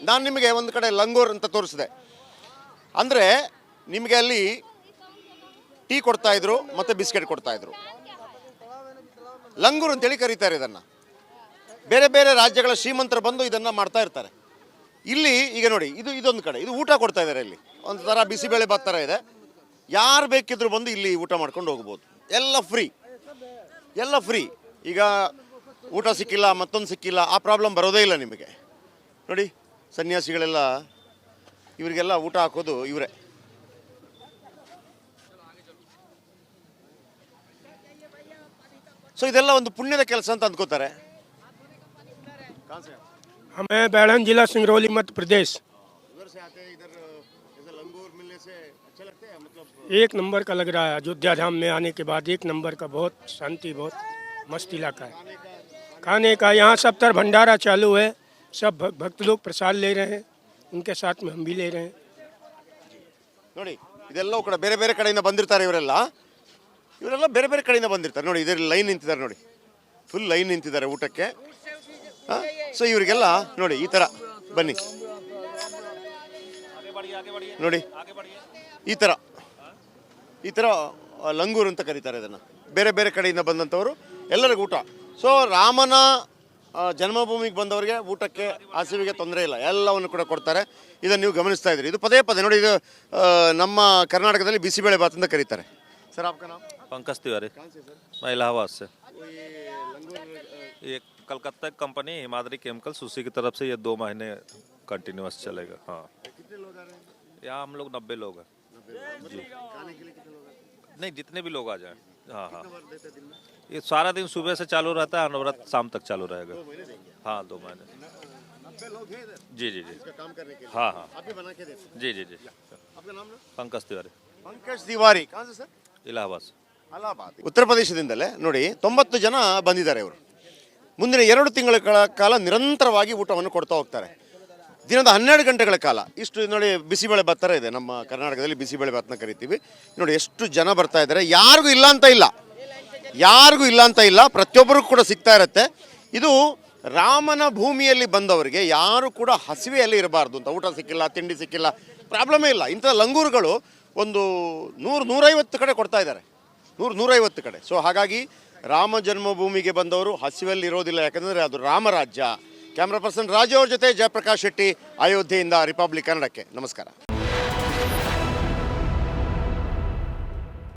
ನಾನು ನಿಮಗೆ ಒಂದು ಕಡೆ ಲಂಗೂರ್ ಅಂತ ತೋರಿಸಿದೆ. ಅಂದರೆ ನಿಮಗೆ ಅಲ್ಲಿ ಟೀ ಕೊಡ್ತಾಯಿದ್ರು ಮತ್ತು ಬಿಸ್ಕೆಟ್ ಕೊಡ್ತಾಯಿದ್ರು. ಲಂಗೂರ್ ಅಂತೇಳಿ ಕರೀತಾರೆ ಇದನ್ನು. ಬೇರೆ ಬೇರೆ ರಾಜ್ಯಗಳ ಶ್ರೀಮಂತರು ಬಂದು ಇದನ್ನು ಮಾಡ್ತಾ ಇರ್ತಾರೆ. ಇಲ್ಲಿ ಈಗ ನೋಡಿ, ಇದೊಂದು ಕಡೆ ಇದು ಊಟ ಕೊಡ್ತಾ ಇದ್ದಾರೆ. ಇಲ್ಲಿ ಒಂದು ಥರ ಬಿಸಿಬೇಳೆ ಭಾತ್ ಥರ ಇದೆ. ಯಾರು ಬೇಕಿದ್ರು ಬಂದು ಇಲ್ಲಿ ಊಟ ಮಾಡ್ಕೊಂಡು ಹೋಗ್ಬೋದು. ಎಲ್ಲ ಫ್ರೀ. ಈಗ ಊಟ ಸಿಕ್ಕಿಲ್ಲ, ಮತ್ತೊಂದು ಸಿಕ್ಕಿಲ್ಲ, ಆ ಪ್ರಾಬ್ಲಮ್ ಬರೋದೇ ಇಲ್ಲ ನಿಮಗೆ. ನೋಡಿ, ಸನ್ಯಾಸಿಗಳೆಲ್ಲ ಇವರಿಗೆಲ್ಲ ಊಟ ಹಾಕೋದು ಇವರೇ. ಸೊ ಇದೆಲ್ಲ ಒಂದು ಪುಣ್ಯದ ಕೆಲಸ ಅಂತ ಅಂದ್ಕೋತಾರೆ. मैं बैड़न जिला सिंगरौली मध्य प्रदेश। एक नंबर का लग रहा है। अयोध्या धाम में आने के बाद एक नंबर का, बहुत शांति, बहुत मस्त इलाका है। खाने का यहाँ सब तरह भंडारा चालू है। सब भक्त लोग प्रसाद ले रहे हैं, उनके साथ में हम भी ले रहे हैं। ನೋಡಿ, ಇದೆಲ್ಲ ಕಡೆ ಬೇರೆ ಬೇರೆ ಕಡೆಯಿಂದ ಬಂದಿರ್ತಾರೆ. ಇವರೆಲ್ಲ ಬೇರೆ ಬೇರೆ ಕಡೆಯಿಂದ ಬಂದಿರ್ತಾರೆ. ನೋಡಿ, ಇದರಲ್ಲಿ ಲೈನ್ ನಿಂತಿದ್ದಾರೆ. ನೋಡಿ, ಫುಲ್ ಲೈನ್ ನಿಂತಿದ್ದಾರೆ ಊಟಕ್ಕೆ. ಸೊ ಇವರಿಗೆಲ್ಲ ನೋಡಿ ಈ ಥರ ಬನ್ನಿ, ನೋಡಿ ಈ ಥರ ಲಂಗೂರು ಅಂತ ಕರೀತಾರೆ ಇದನ್ನು. ಬೇರೆ ಬೇರೆ ಕಡೆಯಿಂದ ಬಂದಂಥವರು ಎಲ್ಲರಿಗೂ ಊಟ. ಸೊ ರಾಮನ ಜನ್ಮಭೂಮಿಗೆ ಬಂದವರಿಗೆ ಊಟಕ್ಕೆ ಹಸಿವಿಗೆ ತೊಂದರೆ ಇಲ್ಲ, ಎಲ್ಲವನ್ನು ಕೂಡ ಕೊಡ್ತಾರೆ. ಇದನ್ನು ನೀವು ಗಮನಿಸ್ತಾ ಇದ್ದೀರಿ. ಇದು ಪದೇ ಪದೇ ನೋಡಿ, ಇದು ನಮ್ಮ ಕರ್ನಾಟಕದಲ್ಲಿ ಬಿಸಿಬೇಳೆ ಭಾತ್ ಅಂತ ಕರೀತಾರೆ. सर आपका नाम? पंकज तिवारी। मैं इलाहाबाद से। ये कलकत्ता की कंपनी हिमाद्री केमिकल्स, उसी की तरफ से ये 2 महीने कंटिन्यूअस चलेगा। हाँ, कितने लोग आ रहे हैं? यहाँ हम लोग 90 लोग हैं जी। खाने के लिए कितने लोग आते हैं? नहीं, जितने भी लोग आ जाएं। हाँ हाँ, ये सारा दिन सुबह से चालू रहता है, अनवरत शाम तक चालू रहेगा। हाँ, 2 महीने। 90 लोग हैं इधर जी जी जी, इसका काम करने के लिए? हाँ हाँ, आप भी बना के देते हैं? जी जी जी। आपका नाम? पंकज तिवारी, पंकज तिवारी। कहाँ से सर? इलाहाबाद से। ಅಲಹಾಬಾದ್, ಉತ್ತರ ಪ್ರದೇಶದಿಂದಲೇ. ನೋಡಿ, 90 ಜನ ಬಂದಿದ್ದಾರೆ ಇವರು. ಮುಂದಿನ 2 ತಿಂಗಳ ಕಾಲ ನಿರಂತರವಾಗಿ ಊಟವನ್ನು ಕೊಡ್ತಾ ಹೋಗ್ತಾರೆ. ದಿನದ 12 ಗಂಟೆಗಳ ಕಾಲ. ಇಷ್ಟು ನೋಡಿ, ಬಿಸಿಬೇಳೆ ಭಾತ್ ಥರ ಇದೆ. ನಮ್ಮ ಕರ್ನಾಟಕದಲ್ಲಿ ಬಿಸಿಬೇಳೆ ಭಾತ್ನ ಕರಿತೀವಿ. ನೋಡಿ ಎಷ್ಟು ಜನ ಬರ್ತಾ ಇದ್ದಾರೆ. ಯಾರಿಗೂ ಇಲ್ಲ ಅಂತ ಇಲ್ಲ, ಪ್ರತಿಯೊಬ್ಬರಿಗೂ ಕೂಡ ಸಿಗ್ತಾ ಇರುತ್ತೆ. ಇದು ರಾಮನ ಭೂಮಿಯಲ್ಲಿ ಬಂದವರಿಗೆ ಯಾರು ಕೂಡ ಹಸಿವೆಯಲ್ಲಿ ಇರಬಾರ್ದು ಅಂತ. ಊಟ ಸಿಕ್ಕಿಲ್ಲ, ತಿಂಡಿ ಸಿಕ್ಕಿಲ್ಲ, ಪ್ರಾಬ್ಲಮೇ ಇಲ್ಲ. ಇಂಥ ಲಂಗೂರುಗಳು ಒಂದು 100-150 ಕಡೆ ಕೊಡ್ತಾ ಇದ್ದಾರೆ. 100-150 ಕಡೆ. ಸೊ ಹಾಗಾಗಿ ರಾಮ ಜನ್ಮಭೂಮಿಗೆ ಬಂದವರು ಹಸಿವೆಲ್ಲಿ ಇರೋದಿಲ್ಲ, ಯಾಕಂದರೆ ಅದು ರಾಮರಾಜ್ಯ. ಕ್ಯಾಮ್ರಾ ಪರ್ಸನ್ ರಾಜು ಅವ್ರ ಜೊತೆ ಜಯಪ್ರಕಾಶ್ ಶೆಟ್ಟಿ, ಅಯೋಧ್ಯೆಯಿಂದ ರಿಪಬ್ಲಿಕ್ ಕನ್ನಡಕ್ಕೆ. ನಮಸ್ಕಾರ.